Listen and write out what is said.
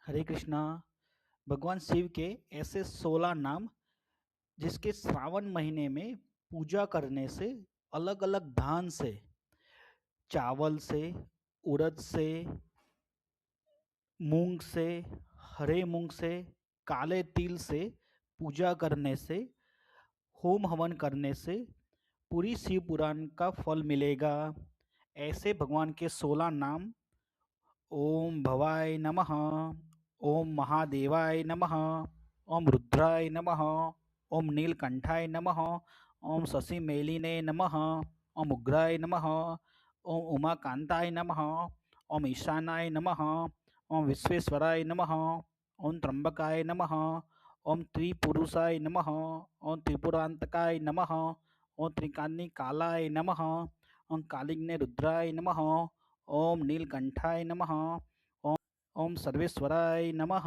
हरे कृष्णा। भगवान शिव के ऐसे 16 नाम जिसके श्रावण महीने में पूजा करने से अलग अलग धान से, चावल से, उड़द से, मूंग से, हरे मूंग से, काले तिल से पूजा करने से, होम हवन करने से पूरी शिव पुराण का फल मिलेगा। ऐसे भगवान के 16 नाम: ओम भवाय नमः, ओम महादेवाय नमः, ओम रुद्राय नमः, ओम नीलकंठाय नमः, ओम शशि मेलिने नमः, ओम उग्राय नमः, ओम उमाकांताय नमः, ओम ईशानाय नमः, ओम विश्वेश्वराय नमः, ओम त्र्यंबकाय नमः, ओम त्रिपुरुषाय नमः, ओम त्रिपुरांतकाय नमः, ओम त्रिकाग्नि कालाय नमः, ओम कालिग्ने रुद्राय नमः, ओम नीलकंठाय नमः, ओम सर्वेश्वराय नमः।